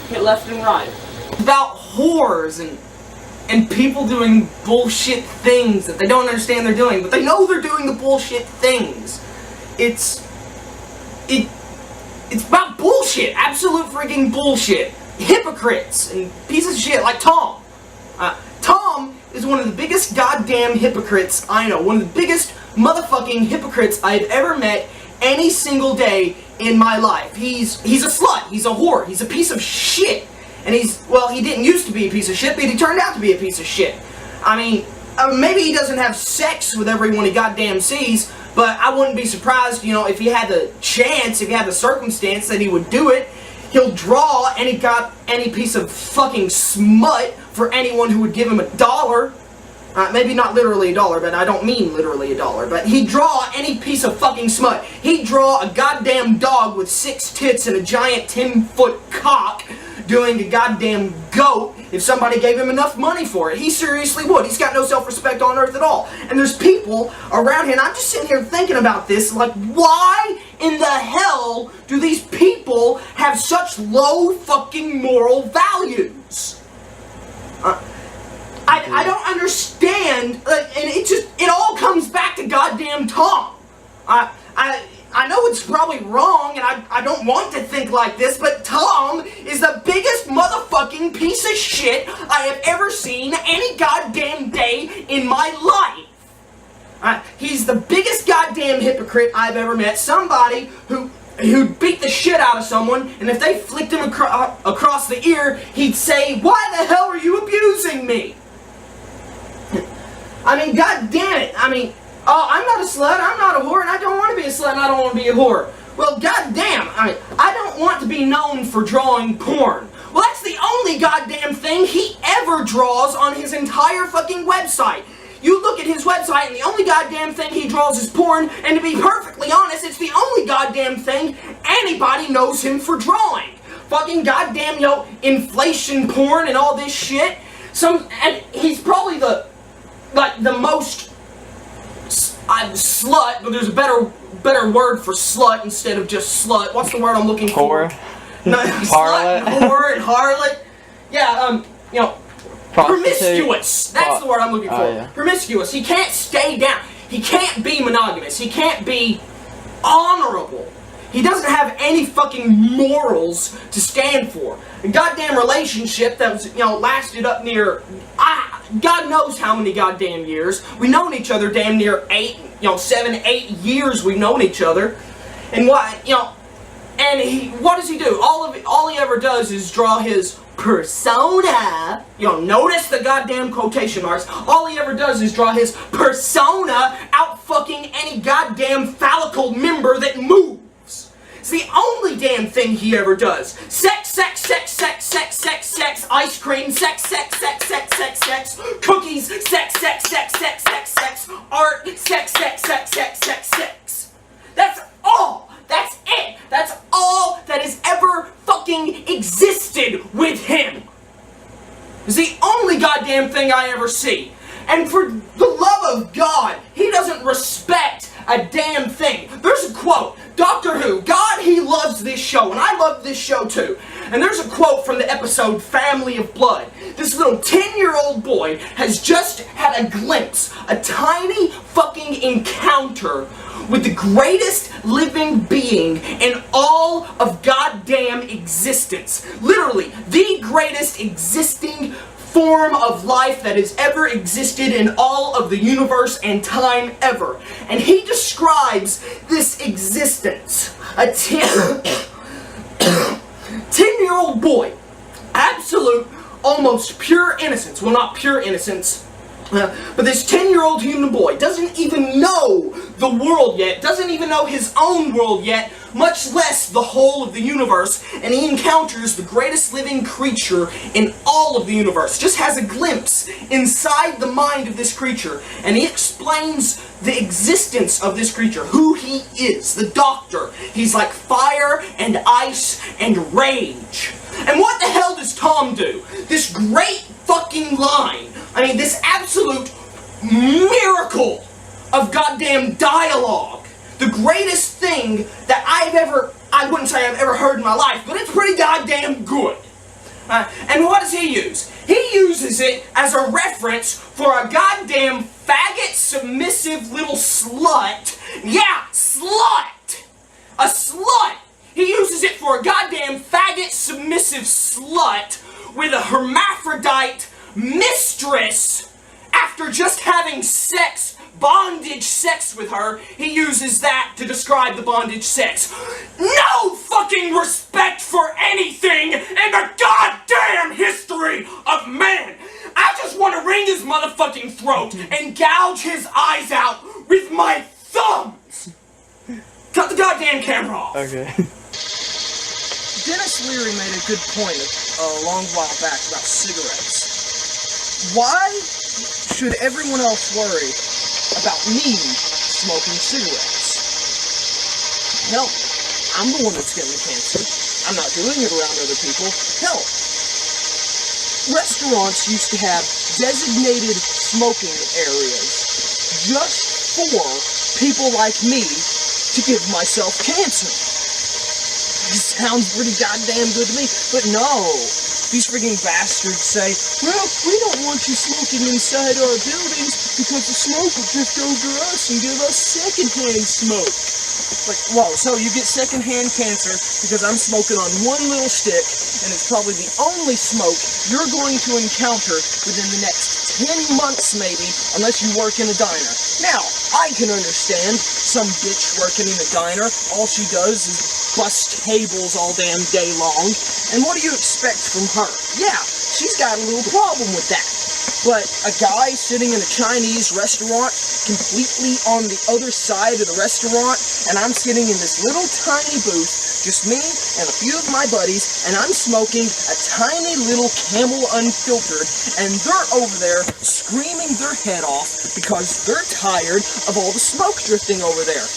hit left and right. It's about whores and people doing bullshit things that they don't understand they're doing, but they know they're doing the bullshit things. It's about bullshit, absolute freaking bullshit. Hypocrites and pieces of shit like Tom. Tom is one of the biggest goddamn hypocrites I know. One of the biggest motherfucking hypocrites I've ever met any single day in my life. He's a slut. He's a whore. He's a piece of shit. And he didn't used to be a piece of shit, but he turned out to be a piece of shit. I mean, maybe he doesn't have sex with everyone he goddamn sees, but I wouldn't be surprised, you know, if he had the chance, if he had the circumstance that he would do it. He'll draw any piece of fucking smut for anyone who would give him $1. Maybe not literally $1, but I don't mean literally $1. But he'd draw any piece of fucking smut. He'd draw a goddamn dog with 6 tits and a giant 10-foot cock doing a goddamn goat if somebody gave him enough money for it. He seriously would. He's got no self-respect on earth at all. And there's people around here, and I'm just sitting here thinking about this, like, why in the hell do these people have such low fucking moral values? I don't understand, and it all comes back to goddamn Tom. I know it's probably wrong, and I don't want to think like this, but Tom is the biggest motherfucking piece of shit I have ever seen any goddamn day in my life. He's the biggest goddamn hypocrite I've ever met. Somebody who beat the shit out of someone, and if they flicked him across the ear, he'd say, "Why the hell are you abusing me?" I mean, god damn it. I mean, oh, I'm not a slut, I'm not a whore, and I don't want to be a slut, and I don't want to be a whore. Well, goddamn, I don't want to be known for drawing porn. Well, that's the only goddamn thing he ever draws on his entire fucking website. You look at his website, and the only goddamn thing he draws is porn, and to be perfectly honest, it's the only goddamn thing anybody knows him for drawing. Fucking goddamn, inflation porn and all this shit. And he's probably the most slut, but there's a better word for slut instead of just slut. What's the word I'm looking for? No, slut, whore, and harlot. Yeah, promiscuous. That's the word I'm looking for. Yeah. Promiscuous. He can't stay down. He can't be monogamous. He can't be honorable. He doesn't have any fucking morals to stand for. A goddamn relationship that was, lasted up near, God knows how many goddamn years. We've known each other damn near 7, 8 years we've known each other. And what does he do? All he ever does is draw his persona. Notice the goddamn quotation marks. All he ever does is draw his persona out fucking any goddamn phallical member that moves. It's the only damn thing he ever does. Sex, sex, sex, sex, sex, sex, sex, ice cream, sex, sex, sex, sex, sex, sex, cookies, sex, sex, sex, sex, sex, sex, art, sex, sex, sex, sex, sex, sex. That's all. That's it. That's all that has ever fucking existed with him. It's the only goddamn thing I ever see. And for the love of God, he doesn't respect a damn thing. There's a quote, Doctor Who, God, he loves this show, and I love this show too. And there's a quote from the episode Family of Blood. This little 10-year-old boy has just had a glimpse, a tiny fucking encounter with the greatest living being in all of goddamn existence. Literally, the greatest existing form of life that has ever existed in all of the universe and time ever. And he describes this existence. A 10-year-old boy. Absolute, almost pure innocence. Well, not pure innocence. But this 10-year-old human boy doesn't even know the world yet, doesn't even know his own world yet, much less the whole of the universe, and he encounters the greatest living creature in all of the universe. Just has a glimpse inside the mind of this creature, and he explains the existence of this creature, who he is, the Doctor. He's like fire and ice and rage. And what the hell does Tom do? This great fucking line. This absolute miracle of goddamn dialogue. The greatest thing that I wouldn't say I've ever heard in my life, but it's pretty goddamn good. And what does he use? He uses it as a reference for a goddamn faggot, submissive little slut. Yeah, slut! A slut! He uses it for a goddamn faggot, submissive slut with a hermaphrodite mistress after just having sex, bondage sex with her. He uses that to describe the bondage sex. No fucking respect for anything in the goddamn history of man! I just want to wring his motherfucking throat and gouge his eyes out with my thumbs! Cut the goddamn camera off! Okay. Dennis Leary made a good point a long while back about cigarettes. Why should everyone else worry about me smoking cigarettes? Hell, I'm the one that's getting the cancer. I'm not doing it around other people. Hell, restaurants used to have designated smoking areas just for people like me to give myself cancer. Sounds pretty goddamn good to me, but no. These freaking bastards say, well, we don't want you smoking inside our buildings because the smoke will drift over us and give us secondhand smoke. Like, whoa, so you get secondhand cancer because I'm smoking on one little stick, and it's probably the only smoke you're going to encounter within the next 10 months maybe, unless you work in a diner. Now, I can understand some bitch working in a diner, all she does is bust tables all damn day long, and what do you expect from her? Yeah, she's got a little problem with that. But a guy sitting in a Chinese restaurant, completely on the other side of the restaurant, and I'm sitting in this little tiny booth, just me and a few of my buddies, and I'm smoking a tiny little Camel Unfiltered, and they're over there screaming their head off because they're tired of all the smoke drifting over there.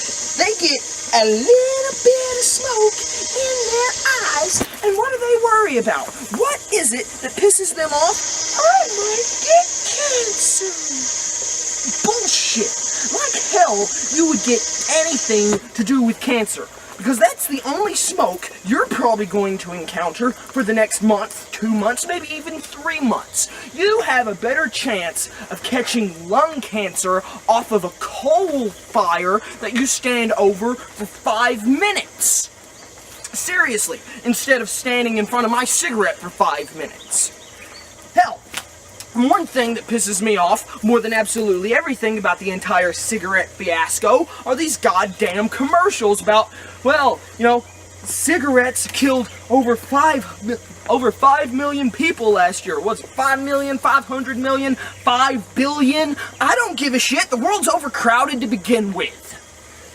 They get a little bit of smoke in their eyes, and what do they worry about? What is it that pisses them off? I might get cancer. Bullshit. Like hell, you would get anything to do with cancer, because that's the only smoke you're probably going to encounter for the next month, 2 months, maybe even 3 months. You have a better chance of catching lung cancer off of a coal fire that you stand over for 5 minutes. Seriously, instead of standing in front of my cigarette for 5 minutes. Hell, one thing that pisses me off more than absolutely everything about the entire cigarette fiasco are these goddamn commercials about, well, you know, cigarettes killed over 5 million people last year. Was it 5 million, 500 million, 5 billion? I don't give a shit. The world's overcrowded to begin with.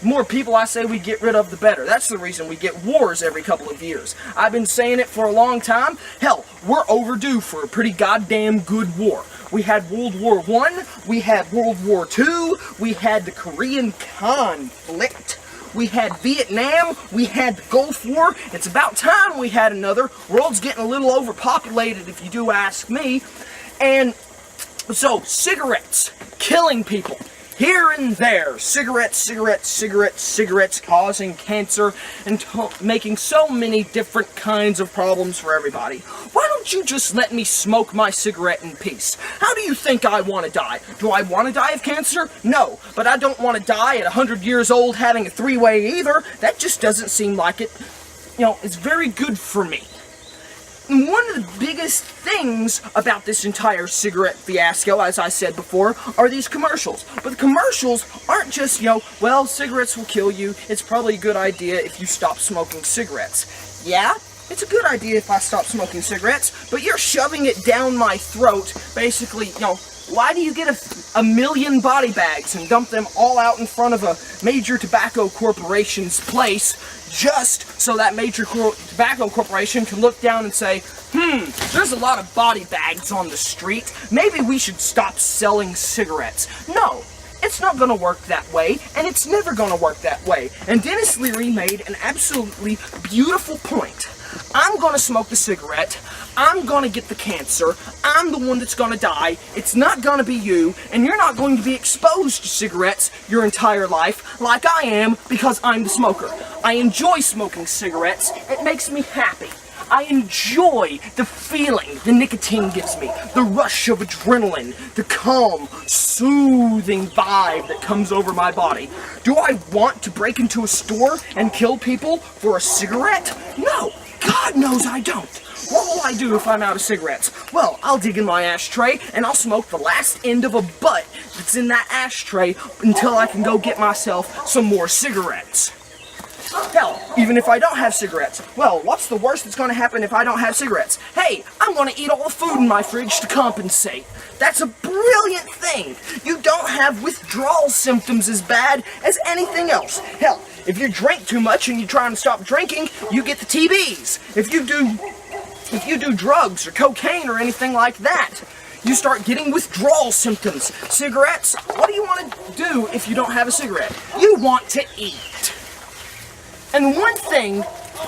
The more people I say we get rid of, the better. That's the reason we get wars every couple of years. I've been saying it for a long time. Hell, we're overdue for a pretty goddamn good war. We had World War I, we had World War II, we had the Korean conflict, we had Vietnam, we had the Gulf War. It's about time we had another. World's getting a little overpopulated if you do ask me. And so, cigarettes, killing people. Here and there, cigarettes causing cancer and making so many different kinds of problems for everybody. Why don't you just let me smoke my cigarette in peace? How do you think I want to die? Do I want to die of cancer? No, but I don't want to die at 100 years old having a three-way either. That just doesn't seem like it. You know, it's very good for me. And one of the biggest things about this entire cigarette fiasco, as I said before, are these commercials. But the commercials aren't just, you know, well, cigarettes will kill you. It's probably a good idea if you stop smoking cigarettes. Yeah, it's a good idea if I stop smoking cigarettes, but you're shoving it down my throat, basically, you know. Why do you get a million body bags and dump them all out in front of a major tobacco corporation's place just so that major tobacco corporation can look down and say, there's a lot of body bags on the street. Maybe we should stop selling cigarettes. No, it's not going to work that way, and it's never going to work that way. And Dennis Leary made an absolutely beautiful point. I'm going to smoke the cigarette. I'm going to get the cancer. I'm the one that's going to die. It's not going to be you, and you're not going to be exposed to cigarettes your entire life like I am because I'm the smoker. I enjoy smoking cigarettes. It makes me happy. I enjoy the feeling the nicotine gives me, the rush of adrenaline, the calm, soothing vibe that comes over my body. Do I want to break into a store and kill people for a cigarette? No, God knows I don't. What will I do if I'm out of cigarettes? Well, I'll dig in my ashtray and I'll smoke the last end of a butt that's in that ashtray until I can go get myself some more cigarettes. Hell, even if I don't have cigarettes, well, what's the worst that's going to happen if I don't have cigarettes? Hey, I'm going to eat all the food in my fridge to compensate. That's a brilliant thing. You don't have withdrawal symptoms as bad as anything else. Hell, if you drink too much and you're trying to stop drinking, you get the TBs. If you do drugs or cocaine or anything like that, you start getting withdrawal symptoms. Cigarettes, what do you want to do if you don't have a cigarette? You want to eat. And one thing,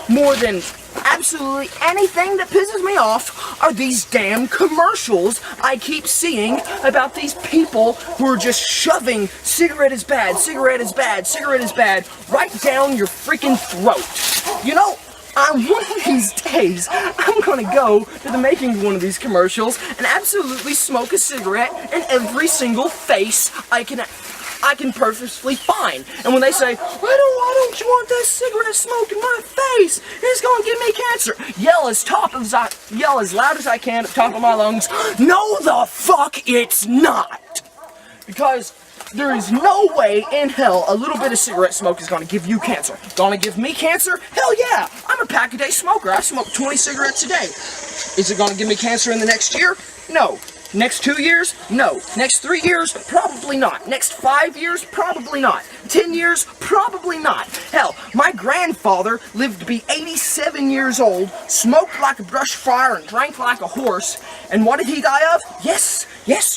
more than absolutely anything that pisses me off, are these damn commercials I keep seeing about these people who are just shoving cigarette is bad, cigarette is bad, cigarette is bad, right down your freaking throat. You know, on one of these days, I'm gonna go to the making of one of these commercials and absolutely smoke a cigarette in every single face I can purposefully find. And when they say, why don't you want that cigarette smoke in my face? It's gonna give me cancer. Yell as loud as I can at the top of my lungs, no the fuck it's not. Because there is no way in hell a little bit of cigarette smoke is gonna give you cancer. Gonna give me cancer? Hell yeah! I'm a pack-a-day smoker. I smoke 20 cigarettes a day. Is it gonna give me cancer in the next year? No. Next 2 years? No. Next 3 years? Probably not. Next 5 years? Probably not. 10 years? Probably not. Hell, my grandfather lived to be 87 years old, smoked like a brush fire and drank like a horse, and what did he die of? Yes,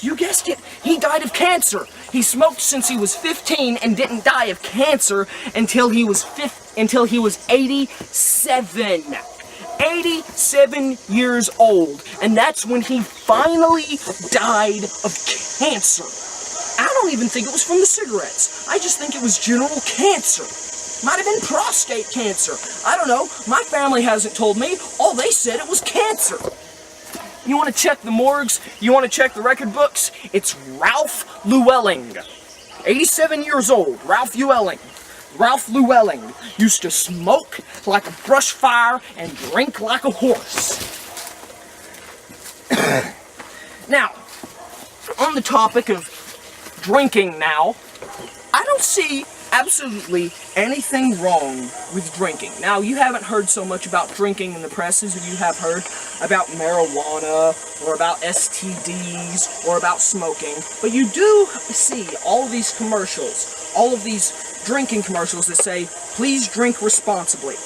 you guessed it. He died of cancer. He smoked since he was 15 and didn't die of cancer until he was 87. 87 years old, and that's when he finally died of cancer. I don't even think it was from the cigarettes. I just think it was general cancer. Might have been prostate cancer. I don't know. My family hasn't told me. All they said it was cancer. You want to check the morgues? You want to check the record books? It's Ralph Llewellyn. 87 years old, Ralph Llewellyn. Ralph Llewellyn used to smoke like a brush fire and drink like a horse. Now, on the topic of drinking now, I don't see absolutely anything wrong with drinking. Now, you haven't heard so much about drinking in the press as you have heard about marijuana or about STDs or about smoking, but you do see all of these commercials, all of these drinking commercials that say, please drink responsibly.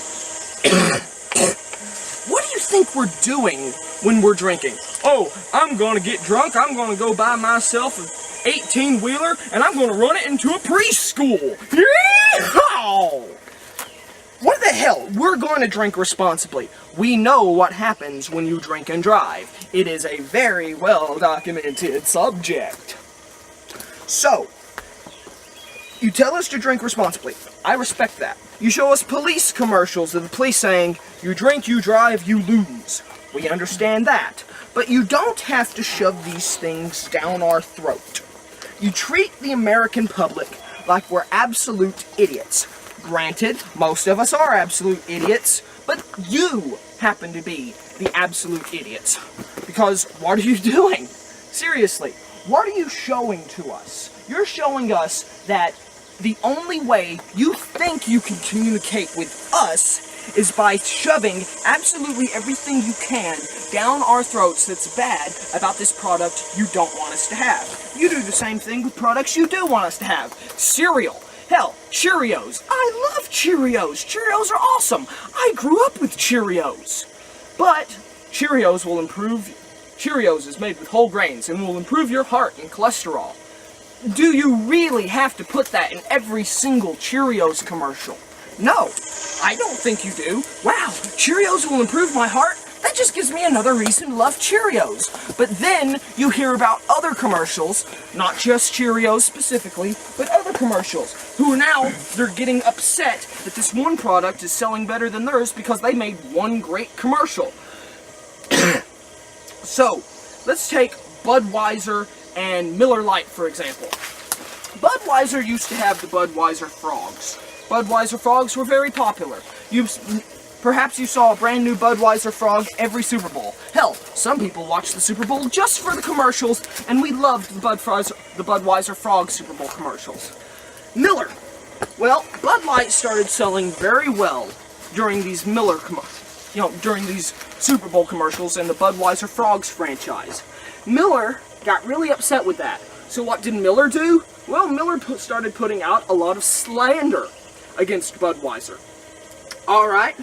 What do you think we're doing when we're drinking? Oh, I'm gonna get drunk, I'm gonna go buy myself an 18-wheeler, and I'm gonna run it into a preschool. Yeehaw! What the hell? We're going to drink responsibly. We know what happens when you drink and drive. It is a very well documented subject. So, you tell us to drink responsibly. I respect that. You show us police commercials of the police saying, you drink, you drive, you lose. We understand that. But you don't have to shove these things down our throat. You treat the American public like we're absolute idiots. Granted, most of us are absolute idiots, but you happen to be the absolute idiots. Because what are you doing? Seriously, what are you showing to us? You're showing us that the only way you think you can communicate with us is by shoving absolutely everything you can down our throats that's bad about this product you don't want us to have. You do the same thing with products you do want us to have. Cereal. Hell, Cheerios. I love Cheerios. Cheerios are awesome. I grew up with Cheerios. But Cheerios is made with whole grains and will improve your heart and cholesterol. Do you really have to put that in every single Cheerios commercial? No, I don't think you do. Wow, Cheerios will improve my heart? That just gives me another reason to love Cheerios. But then you hear about other commercials, not just Cheerios specifically, but other commercials. who now they're getting upset that this one product is selling better than theirs because they made one great commercial. So, let's take Budweiser and Miller Lite, for example. Budweiser used to have the Budweiser Frogs. Budweiser Frogs were very popular. Perhaps you saw a brand new Budweiser Frog every Super Bowl. Hell, some people watched the Super Bowl just for the commercials, and we loved the Budweiser Frog Super Bowl commercials. Miller. Well, Bud Light started selling very well during these during these Super Bowl commercials and the Budweiser Frogs franchise. Miller got really upset with that. So what did Miller do? Well, Miller started putting out a lot of slander against Budweiser. Alright,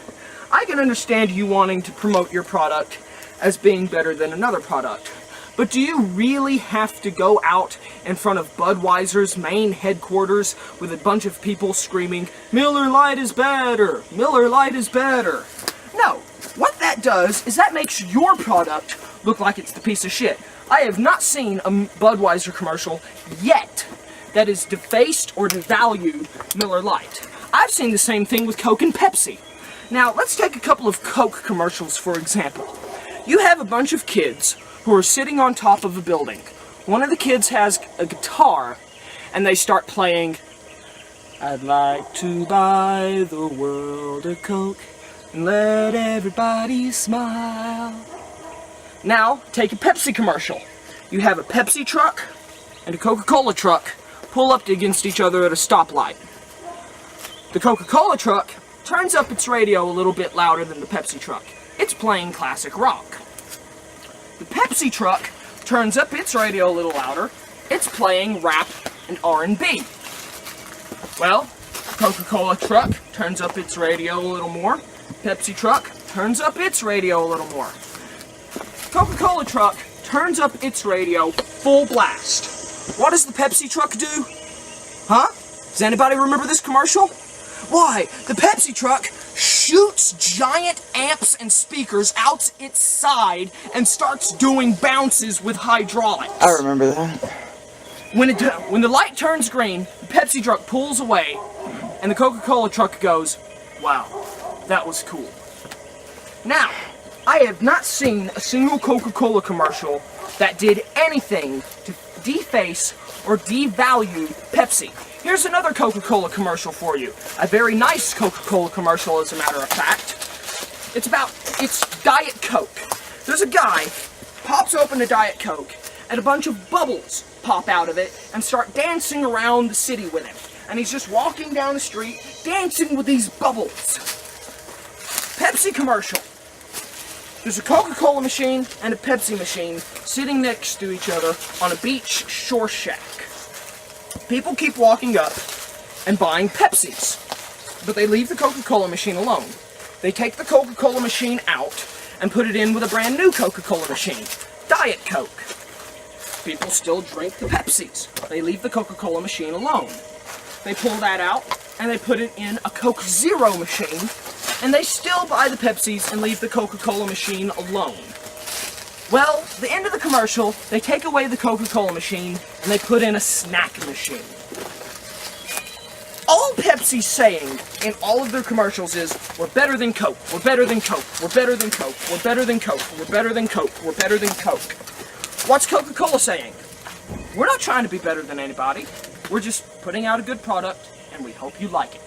I can understand you wanting to promote your product as being better than another product. But do you really have to go out in front of Budweiser's main headquarters with a bunch of people screaming, "Miller Lite is better! Miller Lite is better!" No. What that does is that makes your product look like it's the piece of shit. I have not seen a Budweiser commercial yet that has defaced or devalued Miller Lite. I've seen the same thing with Coke and Pepsi. Now, let's take a couple of Coke commercials, for example. You have a bunch of kids who are sitting on top of a building. One of the kids has a guitar, and they start playing, "I'd like to buy the world a Coke and let everybody smile." Now, take a Pepsi commercial. You have a Pepsi truck and a Coca-Cola truck pull up against each other at a stoplight. The Coca-Cola truck turns up its radio a little bit louder than the Pepsi truck. It's playing classic rock. The Pepsi truck turns up its radio a little louder. It's playing rap and R&B. Well, Coca-Cola truck turns up its radio a little more. Pepsi truck turns up its radio a little more. Coca-Cola truck turns up its radio full blast. What does the Pepsi truck do? Huh? Does anybody remember this commercial? Why, the Pepsi truck shoots giant amps and speakers out its side and starts doing bounces with hydraulics. I remember that. When the light turns green, the Pepsi truck pulls away, and the Coca-Cola truck goes, "Wow, that was cool." Now, I have not seen a single Coca-Cola commercial that did anything to deface or devalue Pepsi. Here's another Coca-Cola commercial for you. A very nice Coca-Cola commercial, as a matter of fact. It's Diet Coke. There's a guy, pops open a Diet Coke, and a bunch of bubbles pop out of it and start dancing around the city with him. And he's just walking down the street, dancing with these bubbles. Pepsi commercial. There's a Coca-Cola machine and a Pepsi machine sitting next to each other on a beach shore shack. People keep walking up and buying Pepsis, but they leave the Coca-Cola machine alone. They take the Coca-Cola machine out and put it in with a brand new Coca-Cola machine, Diet Coke. People still drink the Pepsis. They leave the Coca-Cola machine alone. They pull that out and they put it in a Coke Zero machine, and they still buy the Pepsis and leave the Coca-Cola machine alone. Well, the end of the commercial, they take away the Coca-Cola machine and they put in a snack machine. All Pepsi's saying in all of their commercials is, "We're better than Coke, we're better than Coke, we're better than Coke, we're better than Coke, we're better than Coke, we're better than Coke." What's Coca-Cola saying? We're not trying to be better than anybody. We're just putting out a good product and we hope you like it.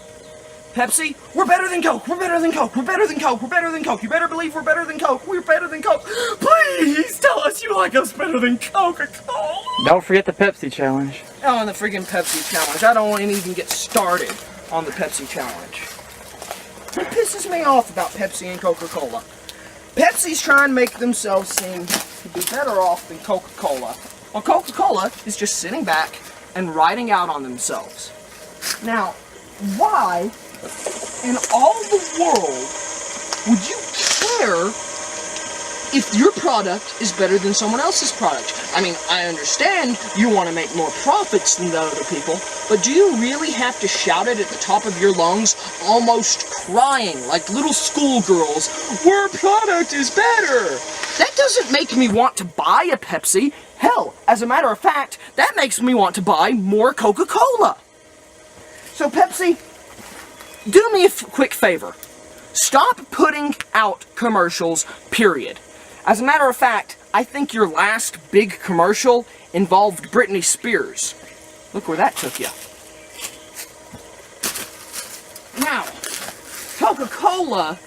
Pepsi, we're better than Coke, we're better than Coke, we're better than Coke, we're better than Coke. You better believe we're better than Coke, we're better than Coke. Please tell us you like us better than Coca-Cola. Don't forget the Pepsi challenge. Oh, and the friggin' Pepsi challenge. I don't want to even get started on the Pepsi challenge. What pisses me off about Pepsi and Coca-Cola? Pepsi's trying to make themselves seem to be better off than Coca-Cola, while Coca-Cola is just sitting back and riding out on themselves. Now, why in all the world would you care if your product is better than someone else's product? I mean, I understand you want to make more profits than the other people, but do you really have to shout it at the top of your lungs, almost crying like little schoolgirls, "Our product is better"? That doesn't make me want to buy a Pepsi. Hell, as a matter of fact, that makes me want to buy more Coca-Cola. So Pepsi, do me a quick favor. Stop putting out commercials, period. As a matter of fact, I think your last big commercial involved Britney Spears. Look where that took you. Now, Coca-Cola,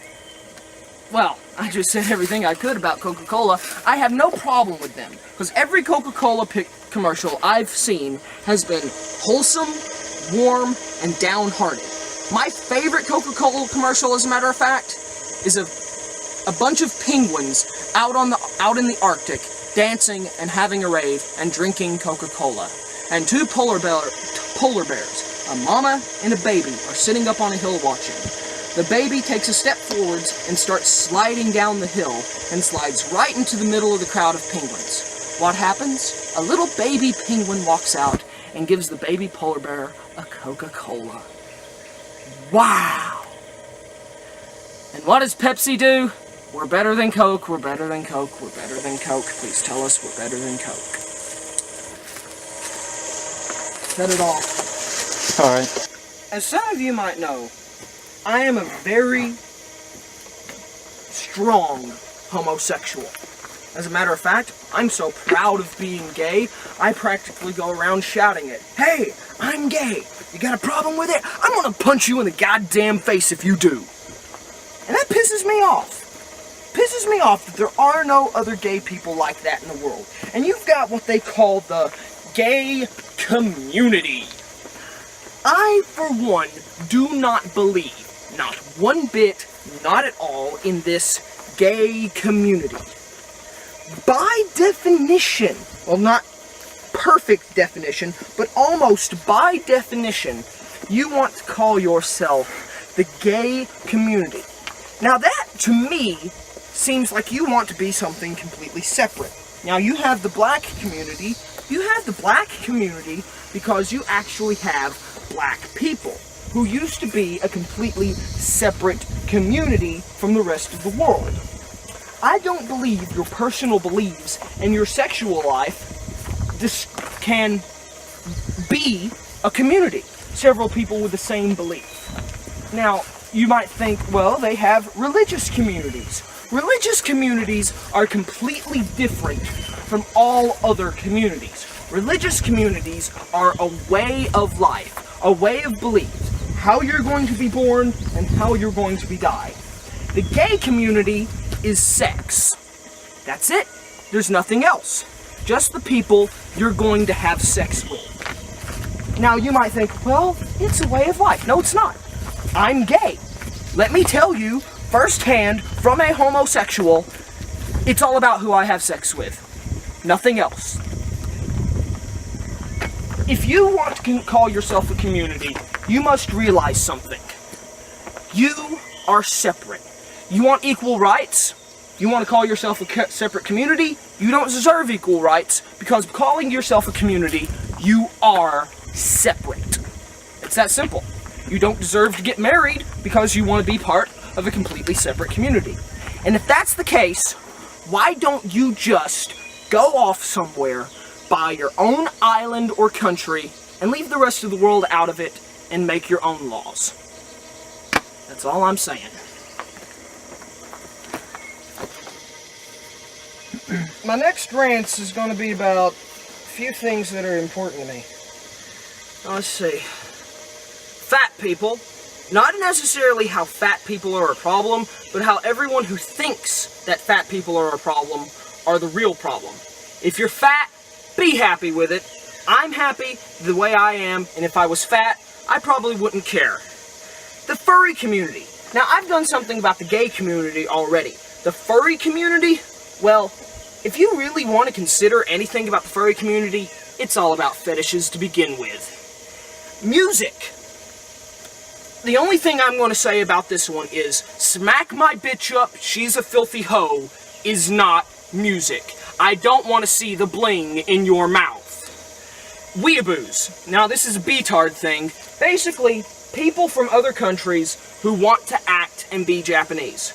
well, I just said everything I could about Coca-Cola. I have no problem with them, because every Coca-Cola commercial I've seen has been wholesome, warm, and downhearted. My favorite Coca-Cola commercial, as a matter of fact, is a bunch of penguins out in the Arctic dancing and having a rave and drinking Coca-Cola. And two polar bears, a mama and a baby, are sitting up on a hill watching. The baby takes a step forwards and starts sliding down the hill and slides right into the middle of the crowd of penguins. What happens? A little baby penguin walks out and gives the baby polar bear a Coca-Cola. Wow! And what does Pepsi do? We're better than Coke, we're better than Coke, we're better than Coke. Please tell us we're better than Coke. Set it off. Alright. As some of you might know, I am a very strong homosexual. As a matter of fact, I'm so proud of being gay, I practically go around shouting it. Hey, I'm gay. You got a problem with it? I'm gonna punch you in the goddamn face if you do. And that pisses me off. Pisses me off that there are no other gay people like that in the world. And you've got what they call the gay community. I, for one, do not believe, not one bit, not at all, in this gay community. By definition, well, not perfect definition, but almost by definition, you want to call yourself the gay community. Now that, to me, seems like you want to be something completely separate. Now you have the black community. You have the black community because you actually have black people who used to be a completely separate community from the rest of the world. I don't believe your personal beliefs and your sexual life can be a community. Several people with the same belief. Now, you might think, well, they have religious communities. Religious communities are completely different from all other communities. Religious communities are a way of life, a way of belief, how you're going to be born and how you're going to be died. The gay community is sex. That's it. There's nothing else. Just the people you're going to have sex with. Now you might think, well, it's a way of life. No, it's not. I'm gay. Let me tell you, firsthand, from a homosexual, it's all about who I have sex with. Nothing else. If you want to call yourself a community, you must realize something. You are separate. You want equal rights? You want to call yourself a separate community? You don't deserve equal rights, because calling yourself a community, you are separate. It's that simple. You don't deserve to get married because you want to be part of a completely separate community. And if that's the case, why don't you just go off somewhere, buy your own island or country, and leave the rest of the world out of it and make your own laws? That's all I'm saying. My next rant is going to be about a few things that are important to me. Let's see. Fat people. Not necessarily how fat people are a problem, but how everyone who thinks that fat people are a problem are the real problem. If you're fat, be happy with it. I'm happy the way I am, and if I was fat, I probably wouldn't care. The furry community. Now, I've done something about the gay community already. The furry community, well, if you really want to consider anything about the furry community, it's all about fetishes to begin with. Music. The only thing I'm going to say about this one is, smack my bitch up, she's a filthy hoe, is not music. I don't want to see the bling in your mouth. Weeaboos. Now, this is a B-tard thing. Basically, people from other countries who want to act and be Japanese.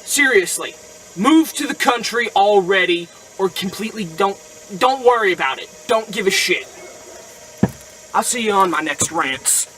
Seriously, move to the country already, or completely don't worry about it. Don't give a shit. I'll see you on my next rants.